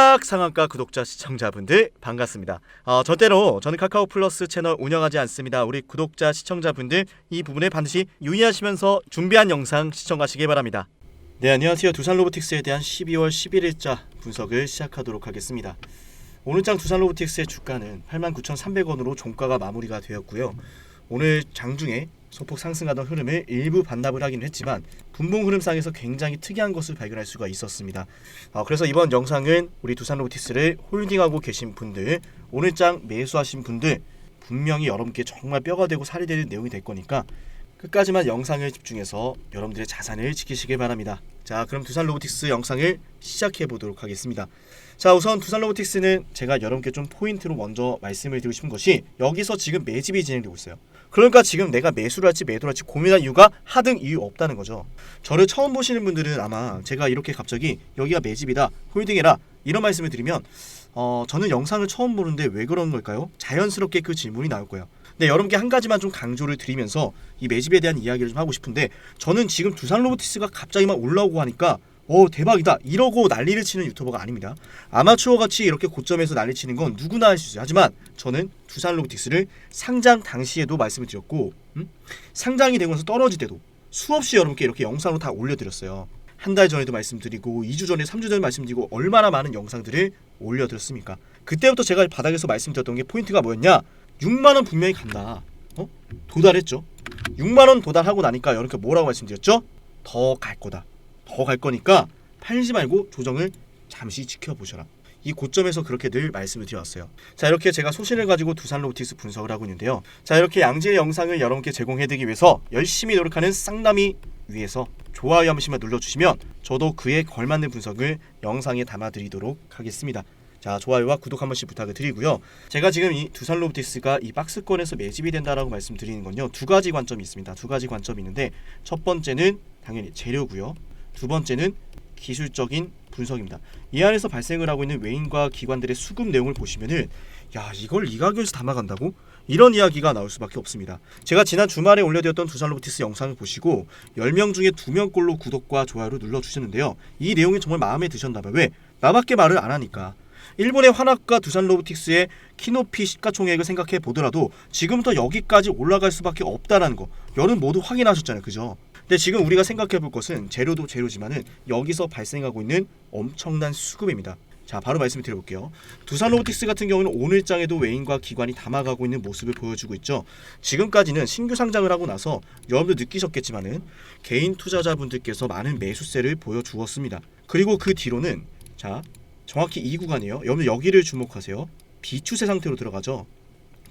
딱 상한가 구독자 시청자분들 반갑습니다. 절대로 저는 카카오 플러스 채널 운영하지 않습니다. 우리 구독자 시청자분들 이 부분에 반드시 유의하시면서 준비한 영상 시청하시기 바랍니다. 네, 안녕하세요. 두산로보틱스에 대한 12월 11일자 분석을 시작하도록 하겠습니다. 오늘장 두산로보틱스의 주가는 89,300원으로 종가가 마무리가 되었고요. 오늘 장중에 소폭 상승하던 흐름을 일부 반납을 하긴 했지만 분봉 흐름상에서 굉장히 특이한 것을 발견할 수가 있었습니다. 그래서 이번 영상은 우리 두산로보틱스를 홀딩하고 계신 분들, 오늘장 매수하신 분들 분명히 여러분께 정말 뼈가 되고 살이 되는 내용이 될 거니까 끝까지만 영상을 집중해서 여러분들의 자산을 지키시길 바랍니다. 자, 그럼 두산로보틱스 영상을 시작해 보도록 하겠습니다. 자, 우선 두산로보틱스는 제가 여러분께 좀 포인트로 먼저 말씀을 드리고 싶은 것이 여기서 지금 매집이 진행되고 있어요. 그러니까 지금 내가 매수를 할지 매도를 할지 고민할 이유가 하등 이유 없다는 거죠. 저를 처음 보시는 분들은 아마 제가 이렇게 갑자기 여기가 매집이다, 홀딩해라 이런 말씀을 드리면 저는 영상을 처음 보는데 왜 그런 걸까요? 자연스럽게 그 질문이 나올 거예요. 네, 여러분께 한 가지만 좀 강조를 드리면서 이 매집에 대한 이야기를 좀 하고 싶은데, 저는 지금 두산로보틱스가 갑자기 막 올라오고 하니까 대박이다 이러고 난리를 치는 유튜버가 아닙니다. 아마추어같이 이렇게 고점에서 난리치는 건 누구나 할 수 있어요. 하지만 저는 두산로보틱스를 상장 당시에도 말씀을 드렸고 상장이 되고 나서 떨어질 때도 수없이 여러분께 이렇게 영상으로 다 올려드렸어요. 한 달 전에도 말씀드리고 2주 전에 3주 전에 말씀드리고 얼마나 많은 영상들을 올려드렸습니까? 그때부터 제가 바닥에서 말씀드렸던 게 포인트가 뭐였냐? 6만원 분명히 간다. 도달했죠. 6만원 도달하고 나니까 여러분께 뭐라고 말씀드렸죠? 더 갈 거다. 더 갈 거니까 팔지 말고 조정을 잠시 지켜보셔라. 이 고점에서 그렇게 늘 말씀을 드렸어요. 자, 이렇게 제가 소신을 가지고 두산로보틱스 분석을 하고 있는데요. 자, 이렇게 양질의 영상을 여러분께 제공해드리기 위해서 열심히 노력하는 쌍남이 위해서 좋아요 한 번씩만 눌러주시면 저도 그에 걸맞는 분석을 영상에 담아드리도록 하겠습니다. 자, 좋아요와 구독 한 번씩 부탁을 드리고요. 제가 지금 이 두산로보틱스가 이 박스권에서 매집이 된다라고 말씀드리는 건요, 두 가지 관점이 있습니다. 두 가지 관점이 있는데, 첫 번째는 당연히 재료고요. 두 번째는 기술적인 분석입니다. 이 안에서 발생을 하고 있는 외인과 기관들의 수급 내용을 보시면은 이걸 이 가격에서 담아간다고? 이런 이야기가 나올 수밖에 없습니다. 제가 지난 주말에 올려드렸던 두산로보틱스 영상을 보시고 10명 중에 2명꼴로 구독과 좋아요를 눌러주셨는데요. 이 내용이 정말 마음에 드셨나봐요. 왜? 나밖에 말을 안 하니까. 일본의 환학과 두산로보틱스의 키높이 시가총액을 생각해 보더라도 지금부터 여기까지 올라갈 수밖에 없다는 거 여러분 모두 확인하셨잖아요. 그죠? 근데 지금 우리가 생각해 볼 것은 재료도 재료지만은 여기서 발생하고 있는 엄청난 수급입니다. 자, 바로 말씀을 드려볼게요. 두산로보틱스 같은 경우는 오늘장에도 외인과 기관이 담아가고 있는 모습을 보여주고 있죠. 지금까지는 신규 상장을 하고 나서 여러분들 느끼셨겠지만은 개인 투자자분들께서 많은 매수세를 보여주었습니다. 그리고 그 뒤로는 자, 정확히 이 구간이에요. 여러분 여기를 주목하세요. 비추세 상태로 들어가죠.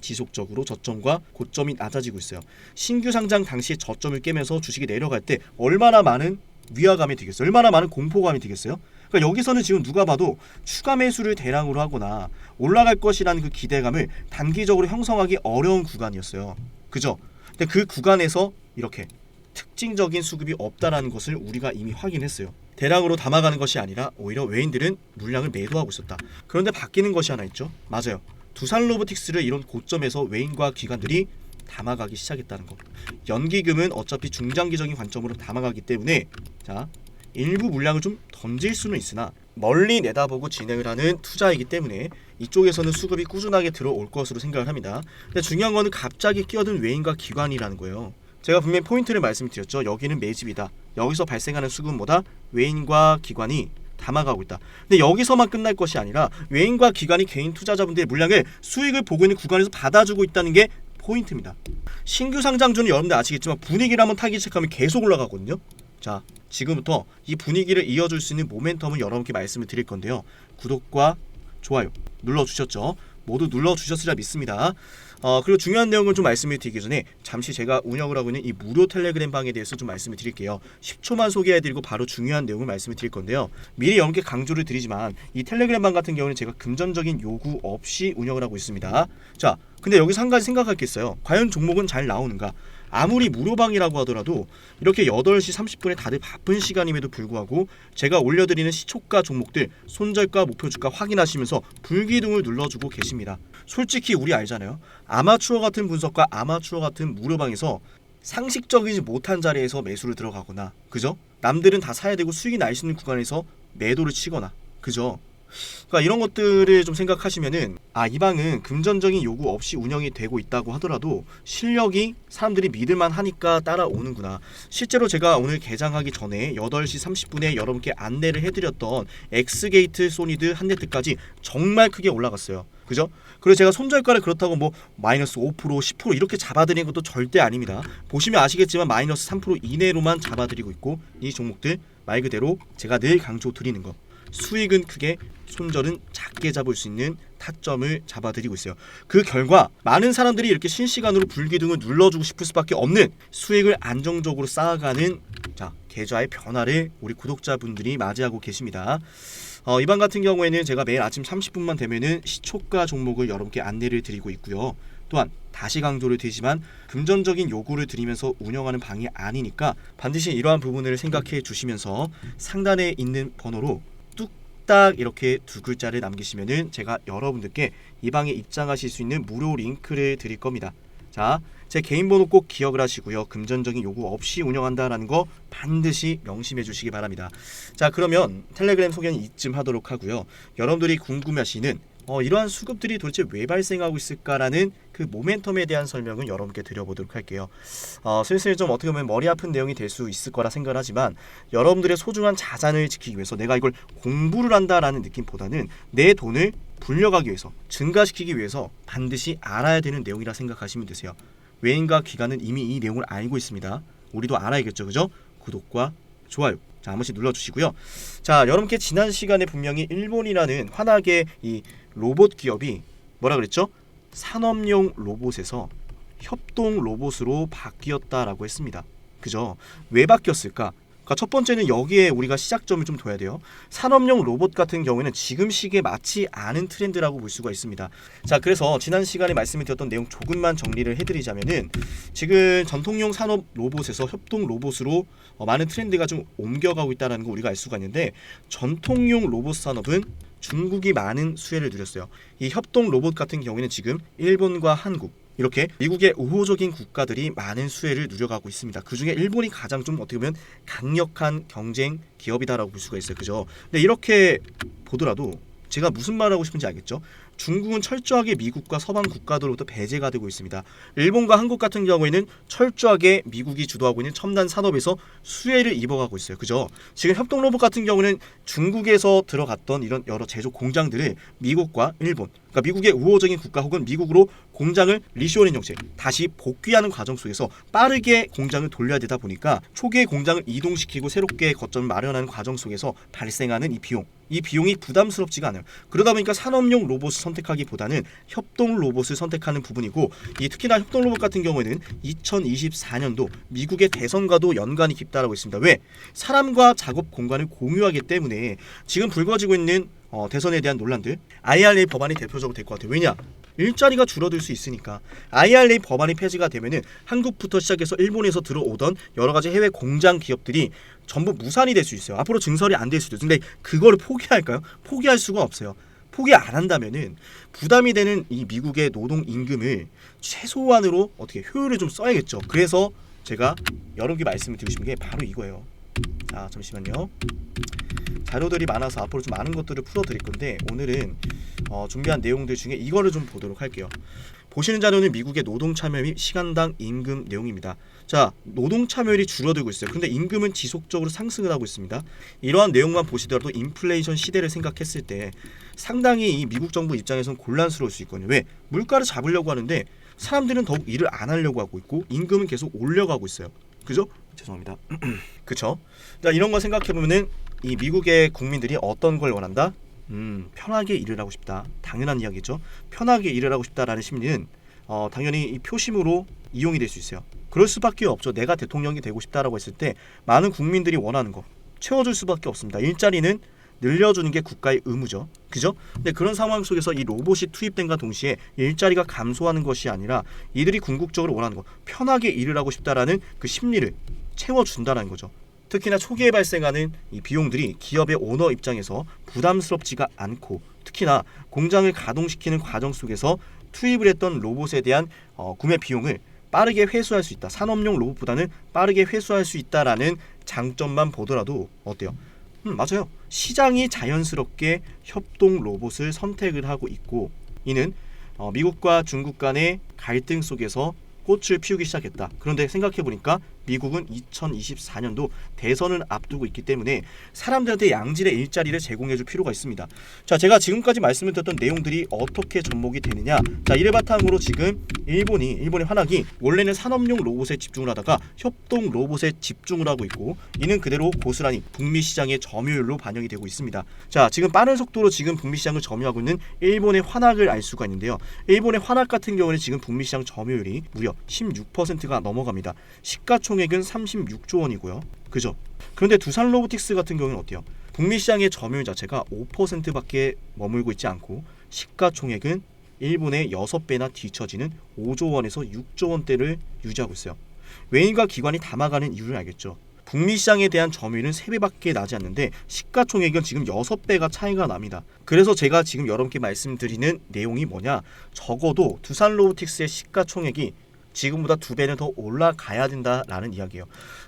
지속적으로 저점과 고점이 낮아지고 있어요. 신규 상장 당시에 저점을 깨면서 주식이 내려갈 때 얼마나 많은 위화감이 되겠어요? 얼마나 많은 공포감이 되겠어요? 그러니까 여기서는 지금 누가 봐도 추가 매수를 대량으로 하거나 올라갈 것이라는 그 기대감을 단기적으로 형성하기 어려운 구간이었어요. 그죠? 근데 그 구간에서 이렇게 특징적인 수급이 없다라는 것을 우리가 이미 확인했어요. 대량으로 담아가는 것이 아니라 오히려 외인들은 물량을 매도하고 있었다. 그런데 바뀌는 것이 하나 있죠. 맞아요. 두산로보틱스를 이런 고점에서 외인과 기관들이 담아가기 시작했다는 것. 연기금은 어차피 중장기적인 관점으로 담아가기 때문에 자, 일부 물량을 좀 던질 수는 있으나 멀리 내다보고 진행을 하는 투자이기 때문에 이쪽에서는 수급이 꾸준하게 들어올 것으로 생각을 합니다. 근데 중요한 거는 갑자기 끼어든 외인과 기관이라는 거예요. 제가 분명히 포인트를 말씀드렸죠. 여기는 매집이다. 여기서 발생하는 수급은 뭐다? 외인과 기관이 담아가고 있다. 근데 여기서만 끝날 것이 아니라 외인과 기관이 개인 투자자분들의 물량을 수익을 보고 있는 구간에서 받아주고 있다는 게 포인트입니다. 신규 상장주는 여러분들 아시겠지만 분위기를 한번 타기 시작하면 계속 올라가거든요. 자, 지금부터 이 분위기를 이어줄 수 있는 모멘텀을 여러분께 말씀을 드릴 건데요. 구독과 좋아요 눌러주셨죠? 모두 눌러주셨으리라 믿습니다. 그리고 중요한 내용을 좀 말씀을 드리기 전에 잠시 제가 운영을 하고 있는 이 무료 텔레그램 방에 대해서 좀 말씀을 드릴게요. 10초만 소개해드리고 바로 중요한 내용을 말씀을 드릴 건데요. 미리 여러분께 강조를 드리지만 이 텔레그램 방 같은 경우는 제가 금전적인 요구 없이 운영을 하고 있습니다. 자, 근데 여기서 한 가지 생각할 게 있어요. 과연 종목은 잘 나오는가? 아무리 무료방이라고 하더라도 이렇게 8시 30분에 다들 바쁜 시간임에도 불구하고 제가 올려드리는 시초가 종목들 손절가 목표주가 확인하시면서 불기둥을 눌러주고 계십니다. 솔직히 우리 알잖아요. 아마추어 같은 분석과 아마추어 같은 무료방에서 상식적이지 못한 자리에서 매수를 들어가거나, 그죠? 남들은 다 사야 되고 수익이 날 수 있는 구간에서 매도를 치거나, 그죠? 그러니까 이런 것들을 좀 생각하시면은 이 방은 금전적인 요구 없이 운영이 되고 있다고 하더라도 실력이 사람들이 믿을만 하니까 따라오는구나. 실제로 제가 오늘 개장하기 전에 8시 30분에 여러분께 안내를 해드렸던 엑스게이트 소니드 한네트까지 정말 크게 올라갔어요. 그죠? 그리고 제가 손절가를 그렇다고 뭐 마이너스 5%, 10% 이렇게 잡아드리는 것도 절대 아닙니다. 보시면 아시겠지만 마이너스 3% 이내로만 잡아드리고 있고, 이 종목들 말 그대로 제가 늘 강조드리는 거, 수익은 크게, 손절은 작게 잡을 수 있는 타점을 잡아드리고 있어요. 그 결과 많은 사람들이 이렇게 실시간으로 불기둥을 눌러주고 싶을 수밖에 없는, 수익을 안정적으로 쌓아가는 계좌의 변화를 우리 구독자분들이 맞이하고 계십니다. 이번 같은 경우에는 제가 매일 아침 30분만 되면은 시초가 종목을 여러분께 안내를 드리고 있고요. 또한 다시 강조를 드리지만 금전적인 요구를 드리면서 운영하는 방이 아니니까 반드시 이러한 부분을 생각해 주시면서 상단에 있는 번호로 딱 이렇게 두 글자를 남기시면은 제가 여러분들께 이 방에 입장하실 수 있는 무료 링크를 드릴 겁니다. 자, 제 개인 번호 꼭 기억을 하시고요. 금전적인 요구 없이 운영한다라는 거 반드시 명심해 주시기 바랍니다. 자, 그러면 텔레그램 소개는 이쯤 하도록 하고요. 여러분들이 궁금해하시는 이러한 수급들이 도대체 왜 발생하고 있을까라는 그 모멘텀에 대한 설명을 여러분께 드려보도록 할게요. 슬슬 좀 어떻게 보면 머리 아픈 내용이 될 수 있을 거라 생각을 하지만, 여러분들의 소중한 자산을 지키기 위해서 내가 이걸 공부를 한다라는 느낌보다는 내 돈을 불려가기 위해서, 증가시키기 위해서 반드시 알아야 되는 내용이라 생각하시면 되세요. 외인과 기관은 이미 이 내용을 알고 있습니다. 우리도 알아야겠죠, 그죠? 구독과 좋아요 한 번씩 눌러주시고요. 자, 여러분께 지난 시간에 분명히 일본이라는 환하게 이 로봇 기업이 뭐라 그랬죠? 산업용 로봇에서 협동 로봇으로 바뀌었다라고 했습니다. 그죠? 왜 바뀌었을까? 그러니까 첫 번째는 여기에 우리가 시작점을 좀 둬야 돼요. 산업용 로봇 같은 경우에는 지금 시기에 맞지 않은 트렌드라고 볼 수가 있습니다. 자, 그래서 지난 시간에 말씀을 드렸던 내용 조금만 정리를 해드리자면은, 지금 전통용 산업 로봇에서 협동 로봇으로 많은 트렌드가 좀 옮겨가고 있다는 거 우리가 알 수가 있는데, 전통용 로봇 산업은 중국이 많은 수혜를 누렸어요. 이 협동 로봇 같은 경우에는 지금 일본과 한국, 이렇게 미국의 우호적인 국가들이 많은 수혜를 누려가고 있습니다. 그 중에 일본이 가장 좀 어떻게 보면 강력한 경쟁 기업이다라고 볼 수가 있어요. 그죠? 근데 이렇게 보더라도 제가 무슨 말을 하고 싶은지 알겠죠? 중국은 철저하게 미국과 서방 국가들로부터 배제가 되고 있습니다. 일본과 한국 같은 경우에는 철저하게 미국이 주도하고 있는 첨단 산업에서 수혜를 입어가고 있어요. 그죠? 지금 협동로봇 같은 경우는 중국에서 들어갔던 이런 여러 제조 공장들을 미국과 일본, 그러니까 미국의 우호적인 국가 혹은 미국으로 공장을 리쇼어링 정책, 다시 복귀하는 과정 속에서 빠르게 공장을 돌려야 되다 보니까 초기에 공장을 이동시키고 새롭게 거점을 마련하는 과정 속에서 발생하는 이 비용이 부담스럽지가 않아요. 그러다 보니까 산업용 로봇을 선택하기보다는 협동 로봇을 선택하는 부분이고, 이 특히나 협동 로봇 같은 경우에는 2024년도 미국의 대선과도 연관이 깊다라고 있습니다. 왜? 사람과 작업 공간을 공유하기 때문에 지금 불거지고 있는 대선에 대한 논란들, IRA 법안이 대표적으로 될 것 같아요. 왜냐? 일자리가 줄어들 수 있으니까. IRA 법안이 폐지가 되면은 한국부터 시작해서 일본에서 들어오던 여러 가지 해외 공장 기업들이 전부 무산이 될 수 있어요. 앞으로 증설이 안 될 수도 있어요. 근데 그거를 포기할까요? 포기할 수가 없어요. 포기 안 한다면은 부담이 되는 이 미국의 노동 임금을 최소한으로 어떻게 효율을 좀 써야겠죠. 그래서 제가 여러분께 말씀을 드리고 싶은 게 바로 이거예요. 자, 잠시만요. 자료들이 많아서 앞으로 좀 많은 것들을 풀어드릴 건데, 오늘은 준비한 내용들 중에 이거를 좀 보도록 할게요. 보시는 자료는 미국의 노동 참여 및 시간당 임금 내용입니다. 자, 노동 참여율이 줄어들고 있어요. 근데 임금은 지속적으로 상승을 하고 있습니다. 이러한 내용만 보시더라도 인플레이션 시대를 생각했을 때 상당히 이 미국 정부 입장에서는 곤란스러울 수 있거든요. 왜? 물가를 잡으려고 하는데 사람들은 더욱 일을 안 하려고 하고 있고, 임금은 계속 올려가고 있어요. 그죠? 죄송합니다. 그쵸? 자, 이런 거 생각해보면은 이 미국의 국민들이 어떤 걸 원한다? 편하게 일을 하고 싶다. 당연한 이야기죠. 편하게 일을 하고 싶다라는 심리는 당연히 이 표심으로 이용이 될 수 있어요. 그럴 수밖에 없죠. 내가 대통령이 되고 싶다라고 했을 때 많은 국민들이 원하는 거 채워줄 수밖에 없습니다. 일자리는 늘려주는 게 국가의 의무죠. 그죠? 근데 그런 상황 속에서 이 로봇이 투입된과 동시에 일자리가 감소하는 것이 아니라 이들이 궁극적으로 원하는 거, 편하게 일을 하고 싶다라는 그 심리를 채워준다는 거죠. 특히나 초기에 발생하는 이 비용들이 기업의 오너 입장에서 부담스럽지가 않고, 특히나 공장을 가동시키는 과정 속에서 투입을 했던 로봇에 대한 구매 비용을 빠르게 회수할 수 있다. 산업용 로봇보다는 빠르게 회수할 수 있다라는 장점만 보더라도 어때요? 맞아요. 시장이 자연스럽게 협동 로봇을 선택을 하고 있고, 이는 미국과 중국 간의 갈등 속에서 꽃을 피우기 시작했다. 그런데 생각해보니까 미국은 2024년도 대선을 앞두고 있기 때문에 사람들한테 양질의 일자리를 제공해줄 필요가 있습니다. 자, 제가 지금까지 말씀을 드렸던 내용들이 어떻게 접목이 되느냐. 자, 이를 바탕으로 지금 일본의 환학이 원래는 산업용 로봇에 집중을 하다가 협동 로봇에 집중을 하고 있고, 이는 그대로 고스란히 북미 시장의 점유율로 반영이 되고 있습니다. 자, 지금 빠른 속도로 지금 북미 시장을 점유하고 있는 일본의 환학을 알 수가 있는데요. 일본의 환학 같은 경우는 지금 북미 시장 점유율이 무려 16%가 넘어갑니다. 시가총액은 36조 원이고요. 그죠? 그런데 두산 로보틱스 같은 경우는 어때요? 북미 시장의 점유율 자체가 5%밖에 머물고 있지 않고 시가총액은 일본의 6배나 뒤처지는 5조 원에서 6조 원대를 유지하고 있어요. 외인과 기관이 담아가는 이유를 알겠죠. 북미 시장에 대한 점유율은 3배밖에 나지 않는데 시가총액은 지금 6배가 차이가 납니다. 그래서 제가 지금 여러분께 말씀드리는 내용이 뭐냐, 적어도 두산 로보틱스의 시가총액이 지금보다 2배는 더 올라가야 된다라는 이야기예요.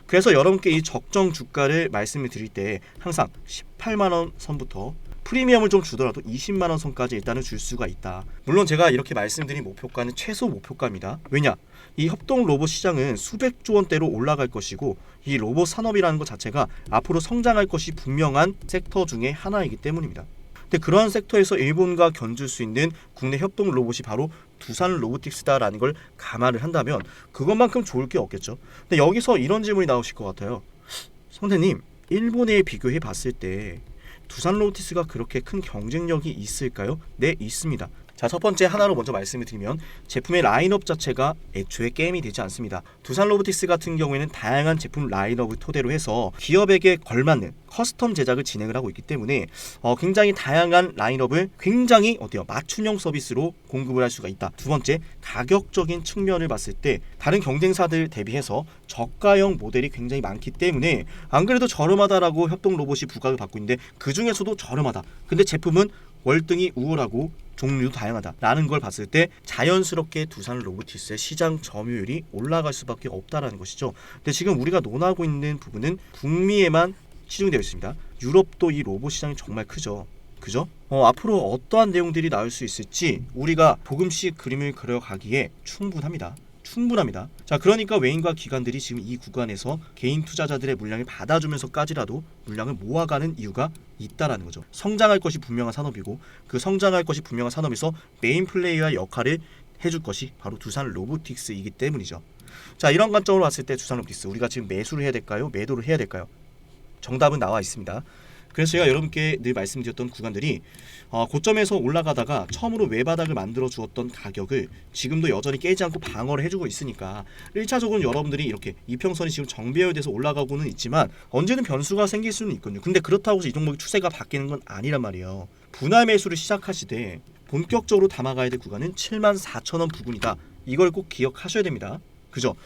그래서 여러분께 이 적정 주가를 말씀을 드릴 때 항상 18만원 선부터 프리미엄을 좀 주더라도 20만원 선까지 일단은 줄 수가 있다. 물론 제가 이렇게 말씀드린 목표가는 최소 목표가입니다. 왜냐? 이 협동 로봇 시장은 수백조 원대로 올라갈 것이고, 이 로봇 산업이라는 것 자체가 앞으로 성장할 것이 분명한 섹터 중에 하나이기 때문입니다. 근데 그러한 섹터에서 일본과 견줄 수 있는 국내 협동 로봇이 바로 두산 로보틱스다라는 걸 감안을 한다면 그것만큼 좋을 게 없겠죠. 근데 여기서 이런 질문이 나오실 것 같아요. 선생님, 일본에 비교해 봤을 때 두산 로보틱스가 그렇게 큰 경쟁력이 있을까요? 네, 있습니다. 자, 첫 번째 하나로 먼저 말씀을 드리면 제품의 라인업 자체가 애초에 게임이 되지 않습니다. 두산 로보틱스 같은 경우에는 다양한 제품 라인업을 토대로 해서 기업에게 걸맞는 커스텀 제작을 진행을 하고 있기 때문에 굉장히 다양한 라인업을 굉장히 맞춤형 서비스로 공급을 할 수가 있다. 두 번째, 가격적인 측면을 봤을 때 다른 경쟁사들 대비해서 저가형 모델이 굉장히 많기 때문에 안 그래도 저렴하다라고 협동 로봇이 부각을 받고 있는데 그 중에서도 저렴하다. 근데 제품은 월등히 우월하고 종류도 다양하다라는 걸 봤을 때 자연스럽게 두산 로보틱스의 시장 점유율이 올라갈 수밖에 없다라는 것이죠. 근데 지금 우리가 논하고 있는 부분은 북미에만 치중되어 있습니다. 유럽도 이 로봇 시장이 정말 크죠. 그죠? 앞으로 어떠한 내용들이 나올 수 있을지 우리가 조금씩 그림을 그려가기에 충분합니다. 자, 그러니까 외인과 기관들이 지금 이 구간에서 개인 투자자들의 물량을 받아주면서까지라도 물량을 모아가는 이유가 있다라는 거죠. 성장할 것이 분명한 산업이고, 그 성장할 것이 분명한 산업에서 메인 플레이어의 역할을 해줄 것이 바로 두산 로보틱스이기 때문이죠. 자, 이런 관점으로 봤을 때 두산 로보틱스, 우리가 지금 매수를 해야 될까요? 매도를 해야 될까요? 정답은 나와 있습니다. 그래서 제가 여러분께 늘 말씀드렸던 구간들이 고점에서 올라가다가 처음으로 외바닥을 만들어 주었던 가격을 지금도 여전히 깨지 않고 방어를 해주고 있으니까 1차적으로는 여러분들이 이렇게 이평선이 지금 정배열돼서 올라가고는 있지만 언제든 변수가 생길 수는 있거든요. 근데 그렇다고 해서 이 종목의 추세가 바뀌는 건 아니란 말이에요. 분할 매수를 시작하시되 본격적으로 담아가야 될 구간은 74,000원 부근이다. 이걸 꼭 기억하셔야 됩니다. 그죠?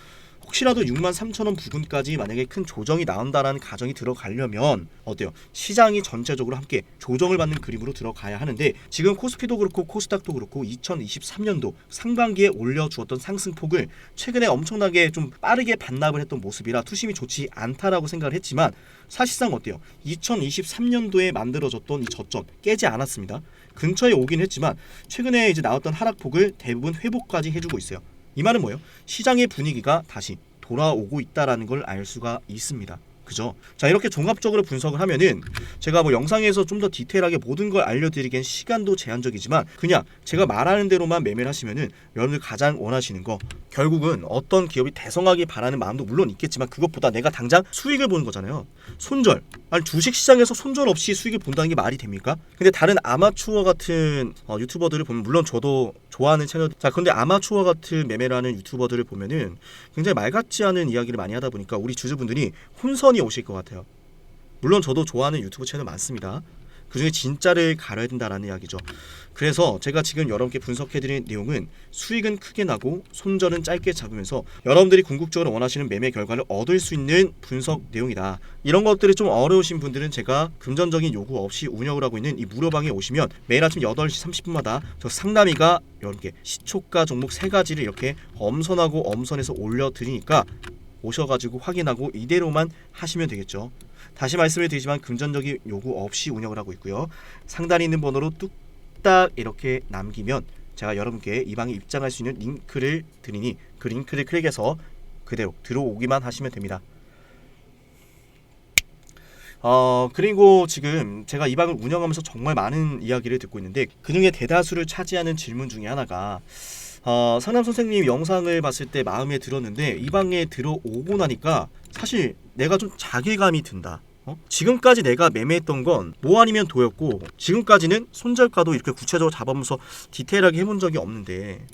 혹시라도 63,000원 부근까지 만약에 큰 조정이 나온다라는 가정이 들어가려면 어때요? 시장이 전체적으로 함께 조정을 받는 그림으로 들어가야 하는데, 지금 코스피도 그렇고 코스닥도 그렇고 2023년도 상반기에 올려주었던 상승폭을 최근에 엄청나게 좀 빠르게 반납을 했던 모습이라 투심이 좋지 않다라고 생각을 했지만, 사실상 어때요? 2023년도에 만들어졌던 이 저점 깨지 않았습니다. 근처에 오긴 했지만 최근에 이제 나왔던 하락폭을 대부분 회복까지 해주고 있어요. 이 말은 뭐예요? 시장의 분위기가 다시 돌아오고 있다라는 걸 알 수가 있습니다. 그죠? 자, 이렇게 종합적으로 분석을 하면은 제가 영상에서 좀 더 디테일하게 모든 걸 알려드리기엔 시간도 제한적이지만 그냥 제가 말하는 대로만 매매를 하시면은 여러분들 가장 원하시는 거, 결국은 어떤 기업이 대성하길 바라는 마음도 물론 있겠지만 그것보다 내가 당장 수익을 보는 거잖아요. 손절, 아니 주식시장에서 손절 없이 수익을 본다는 게 말이 됩니까? 근데 다른 아마추어 같은 유튜버들을 보면, 물론 저도 좋아하는 채널, 자 근데 아마추어 같은 매매를 하는 유튜버들을 보면은 굉장히 말 같지 않은 이야기를 많이 하다 보니까 우리 주주분들이 혼선이 오실 것 같아요. 물론 저도 좋아하는 유튜브 채널 많습니다. 그중에 진짜를 가려야 된다라는 이야기죠. 그래서 제가 지금 여러분께 분석해드린 내용은 수익은 크게 나고 손절은 짧게 잡으면서 여러분들이 궁극적으로 원하시는 매매 결과를 얻을 수 있는 분석 내용이다. 이런 것들이 좀 어려우신 분들은 제가 금전적인 요구 없이 운영을 하고 있는 이 무료방에 오시면 매일 아침 8시 30분마다 저 상담이가 여러분께 시초가 종목 3가지를 이렇게 엄선하고 엄선해서 올려드리니까 오셔가지고 확인하고 이대로만 하시면 되겠죠. 다시 말씀을 드리지만 금전적인 요구 없이 운영을 하고 있고요. 상단에 있는 번호로 뚝딱 이렇게 남기면 제가 여러분께 이 방에 입장할 수 있는 링크를 드리니 그 링크를 클릭해서 그대로 들어오기만 하시면 됩니다. 그리고 지금 제가 이 방을 운영하면서 정말 많은 이야기를 듣고 있는데 그중에 대다수를 차지하는 질문 중에 하나가 상남 선생님 영상을 봤을 때 마음에 들었는데 이 방에 들어오고 나니까 사실 내가 좀 자괴감이 든다. 지금까지 내가 매매했던 건 뭐 아니면 도였고 지금까지는 손절가도 이렇게 구체적으로 잡아보면서 디테일하게 해본 적이 없는데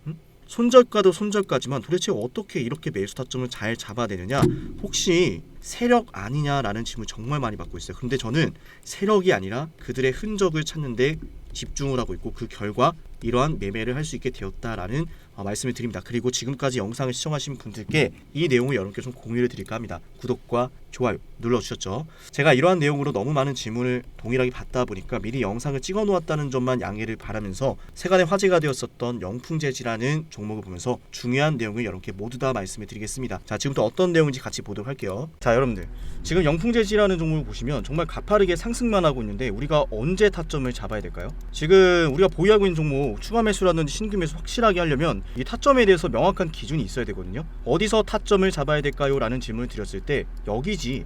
손절가도 손절가지만 도대체 어떻게 이렇게 매수 타점을 잘 잡아내느냐, 혹시 세력 아니냐라는 질문을 정말 많이 받고 있어요. 근데 저는 세력이 아니라 그들의 흔적을 찾는데 집중을 하고 있고 그 결과 이러한 매매를 할 수 있게 되었다라는 말씀을 드립니다. 그리고 지금까지 영상을 시청하신 분들께 이 내용을 여러분께 좀 공유를 드릴까 합니다. 구독과 좋아요 눌러주셨죠? 제가 이러한 내용으로 너무 많은 질문을 동일하게 받다 보니까 미리 영상을 찍어 놓았다는 점만 양해를 바라면서 세간의 화제가 되었었던 영풍재지라는 종목을 보면서 중요한 내용을 여러분께 모두 다 말씀을 드리겠습니다. 자, 지금부터 어떤 내용인지 같이 보도록 할게요. 자, 여러분들 지금 영풍재지라는 종목을 보시면 정말 가파르게 상승만 하고 있는데 우리가 언제 타점을 잡아야 될까요? 지금 우리가 보유하고 있는 종목 추가 매수라든지 신규 매수 확실하게 하려면 이 타점에 대해서 명확한 기준이 있어야 되거든요. 어디서 타점을 잡아야 될까요? 라는 질문을 드렸을 때 여기지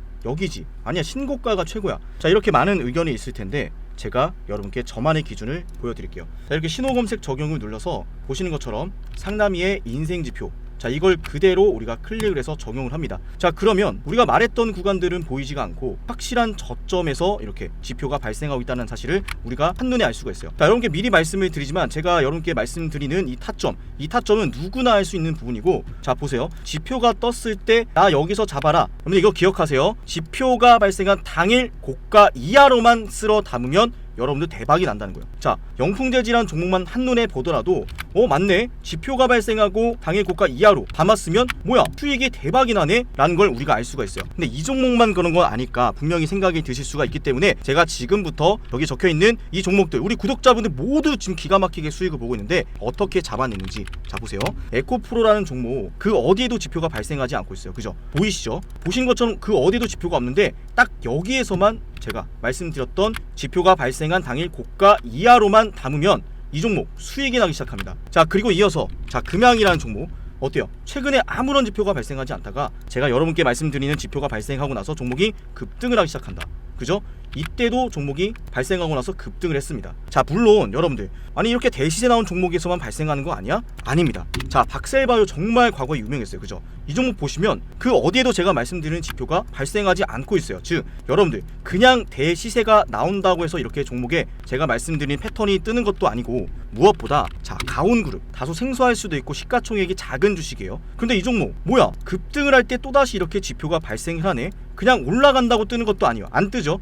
아니야 신고가가 최고야. 자, 이렇게 많은 의견이 있을 텐데 제가 여러분께 저만의 기준을 보여드릴게요. 자, 이렇게 신호 검색 적용을 눌러서 보시는 것처럼 상남이의 인생지표, 자, 이걸 그대로 우리가 클릭을 해서 적용을 합니다. 자, 그러면 우리가 말했던 구간들은 보이지가 않고 확실한 저점에서 이렇게 지표가 발생하고 있다는 사실을 우리가 한눈에 알 수가 있어요. 자, 여러분께 미리 말씀을 드리지만 제가 여러분께 말씀드리는 이 타점은 누구나 알 수 있는 부분이고, 자, 보세요. 지표가 떴을 때 나 여기서 잡아라. 여러분 이거 기억하세요. 지표가 발생한 당일 고가 이하로만 쓸어 담으면 여러분들 대박이 난다는 거예요. 자, 영풍재지라는 종목만 한눈에 보더라도 맞네, 지표가 발생하고 당일 고가 이하로 담았으면 뭐야 수익이 대박이 나네 라는 걸 우리가 알 수가 있어요. 근데 이 종목만 그런 건 아닐까 분명히 생각이 드실 수가 있기 때문에 제가 지금부터 여기 적혀있는 이 종목들 우리 구독자분들 모두 지금 기가 막히게 수익을 보고 있는데 어떻게 잡아내는지, 자, 보세요. 에코프로라는 종목 그 어디에도 지표가 발생하지 않고 있어요. 그죠? 보이시죠? 보신 것처럼 그 어디에도 지표가 없는데 딱 여기에서만 제가 말씀드렸던 지표가 발생한 당일 고가 이하로만 담으면 이 종목 수익이 나기 시작합니다. 자, 그리고 이어서 자, 금양이라는 종목 어때요? 최근에 아무런 지표가 발생하지 않다가 제가 여러분께 말씀드리는 지표가 발생하고 나서 종목이 급등을 하기 시작한다. 그죠? 이때도 종목이 발생하고 나서 급등을 했습니다. 자, 물론 여러분들 아니 이렇게 대시세 나온 종목에서만 발생하는 거 아니야? 아닙니다. 자, 박셀바이오 정말 과거에 유명했어요. 그죠? 이 종목 보시면 그 어디에도 제가 말씀드리는 지표가 발생하지 않고 있어요. 즉 여러분들 그냥 대시세가 나온다고 해서 이렇게 종목에 제가 말씀드린 패턴이 뜨는 것도 아니고, 무엇보다 자, 가온그룹 다소 생소할 수도 있고 시가총액이 작은 주식이에요. 근데 이 종목 뭐야 급등을 할 때 또다시 이렇게 지표가 발생을 하네. 그냥 올라간다고 뜨는 것도 아니에요. 안 뜨죠?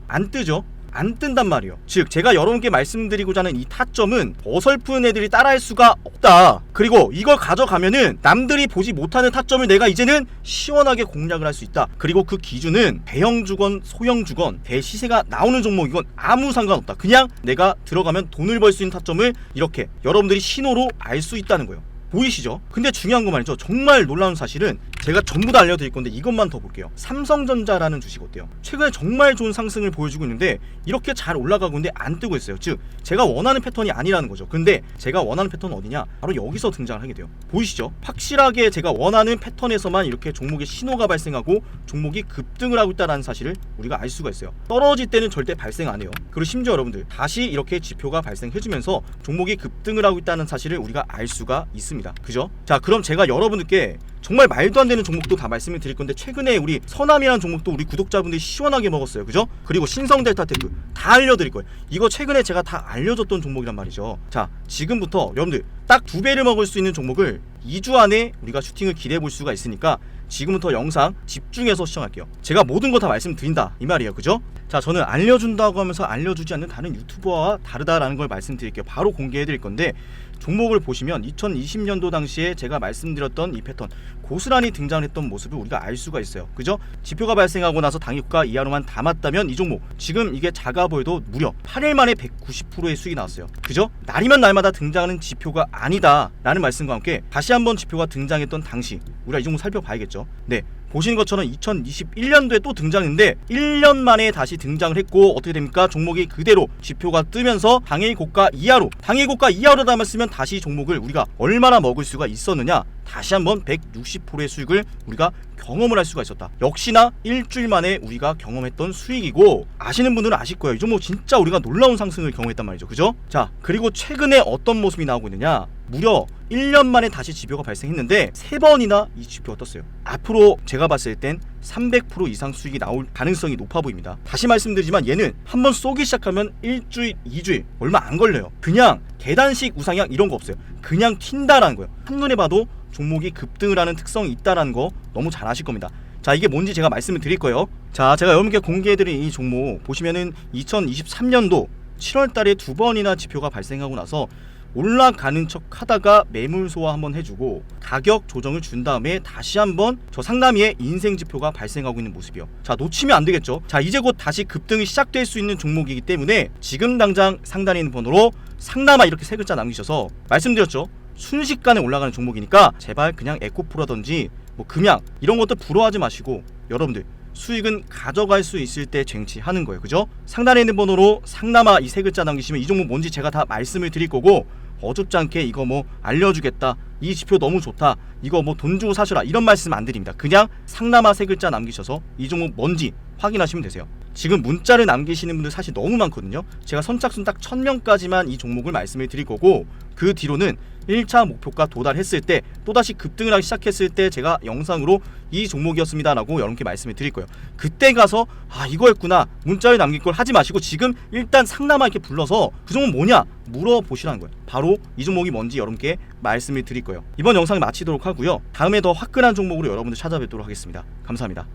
안 뜬단 말이에요. 즉 제가 여러분께 말씀드리고자 하는 이 타점은 어설픈 애들이 따라할 수가 없다. 그리고 이걸 가져가면은 남들이 보지 못하는 타점을 내가 이제는 시원하게 공략을 할 수 있다. 그리고 그 기준은 대형주건 소형주건 대시세가 나오는 종목이건 아무 상관없다. 그냥 내가 들어가면 돈을 벌 수 있는 타점을 이렇게 여러분들이 신호로 알 수 있다는 거예요. 보이시죠? 근데 중요한 거 말이죠. 정말 놀라운 사실은 제가 전부 다 알려드릴 건데 이것만 더 볼게요. 삼성전자라는 주식 어때요? 최근에 정말 좋은 상승을 보여주고 있는데 이렇게 잘 올라가고 있는데 안 뜨고 있어요. 즉 제가 원하는 패턴이 아니라는 거죠. 근데 제가 원하는 패턴은 어디냐? 바로 여기서 등장을 하게 돼요. 보이시죠? 확실하게 제가 원하는 패턴에서만 이렇게 종목의 신호가 발생하고 종목이 급등을 하고 있다는 사실을 우리가 알 수가 있어요. 떨어질 때는 절대 발생 안 해요. 그리고 심지어 여러분들 다시 이렇게 지표가 발생해주면서 종목이 급등을 하고 있다는 사실을 우리가 알 수가 있습니다. 그죠? 자, 그럼 제가 여러분들께 정말 말도 안 되는 종목도 다 말씀을 드릴 건데 최근에 우리 서남이라는 종목도 우리 구독자분들이 시원하게 먹었어요. 그죠? 그리고 신성델타테크 다 알려드릴 거예요. 이거 최근에 제가 다 알려줬던 종목이란 말이죠. 자, 지금부터 여러분들 딱 2배를 먹을 수 있는 종목을 2주 안에 우리가 슈팅을 기대해 볼 수가 있으니까 지금부터 영상 집중해서 시청할게요. 제가 모든 거 다 말씀드린다 이 말이에요. 그죠? 자, 저는 알려준다고 하면서 알려주지 않는 다른 유튜버와 다르다라는 걸 말씀드릴게요. 바로 공개해 드릴 건데 종목을 보시면 2020년도 당시에 제가 말씀드렸던 이 패턴 고스란히 등장했던 모습을 우리가 알 수가 있어요. 그죠? 지표가 발생하고 나서 당일가 이하로만 담았다면 이 종목 지금 이게 작아 보여도 무려 8일 만에 190%의 수익이 나왔어요. 그죠? 날이면 날마다 등장하는 지표가 아니다 라는 말씀과 함께 다시 한번 지표가 등장했던 당시 우리가 이 종목 살펴봐야겠죠. 네, 보시는 것처럼 2021년도에 또 등장했는데 1년 만에 다시 등장을 했고 어떻게 됩니까? 종목이 그대로 지표가 뜨면서 당일 고가 이하로 담았으면 다시 종목을 우리가 얼마나 먹을 수가 있었느냐, 다시 한번 160%의 수익을 우리가 경험을 할 수가 있었다. 역시나 일주일 만에 우리가 경험했던 수익이고, 아시는 분들은 아실 거예요. 이 종목 진짜 우리가 놀라운 상승을 경험했단 말이죠. 그죠? 자, 그리고 최근에 어떤 모습이 나오고 있느냐, 무려 1년 만에 다시 지표가 발생했는데 3번이나 이 지표가 떴어요. 앞으로 제가 봤을 땐 300% 이상 수익이 나올 가능성이 높아 보입니다. 다시 말씀드리지만 얘는 한번 쏘기 시작하면 일주일, 2주일 얼마 안 걸려요. 그냥 계단식 우상향 이런 거 없어요. 그냥 튄다라는 거예요. 한눈에 봐도 종목이 급등을 하는 특성이 있다라는 거 너무 잘 아실 겁니다. 자, 이게 뭔지 제가 말씀을 드릴 거예요. 자, 제가 여러분께 공개해드린 이 종목 보시면은 2023년도 7월달에 2번이나 지표가 발생하고 나서 올라가는 척 하다가 매물 소화 한번 해주고 가격 조정을 준 다음에 다시 한번 저 상단위에 인생 지표가 발생하고 있는 모습이요. 자, 놓치면 안 되겠죠. 자, 이제 곧 다시 급등이 시작될 수 있는 종목이기 때문에 지금 당장 상단에 있는 번호로 상남아 이렇게 3글자 남기셔서, 말씀드렸죠, 순식간에 올라가는 종목이니까 제발 그냥 에코프라든지 뭐 금양 이런 것도 부러워하지 마시고 여러분들 수익은 가져갈 수 있을 때 쟁취하는 거예요. 그죠? 상단에 있는 번호로 상남아 이 3글자 남기시면 이 종목 뭔지 제가 다 말씀을 드릴 거고, 어줍지 않게 이거 뭐 알려주겠다, 이 지표 너무 좋다, 이거 뭐 돈 주고 사셔라 이런 말씀 안 드립니다. 그냥 상남아 3글자 남기셔서 이 종목 뭔지 확인하시면 되세요. 지금 문자를 남기시는 분들 사실 너무 많거든요. 제가 선착순 딱 1000명까지만 이 종목을 말씀을 드릴 거고, 그 뒤로는 1차 목표가 도달했을 때 또다시 급등을 하기 시작했을 때 제가 영상으로 이 종목이었습니다 라고 여러분께 말씀을 드릴 거예요. 그때 가서 아 이거였구나 문자를 남길 걸 하지 마시고 지금 일단 상남아 이렇게 불러서 그 종목 뭐냐 물어보시라는 거예요. 바로 이 종목이 뭔지 여러분께 말씀을 드릴 거예요. 이번 영상을 마치도록 하고요. 다음에 더 화끈한 종목으로 여러분들 찾아뵙도록 하겠습니다. 감사합니다.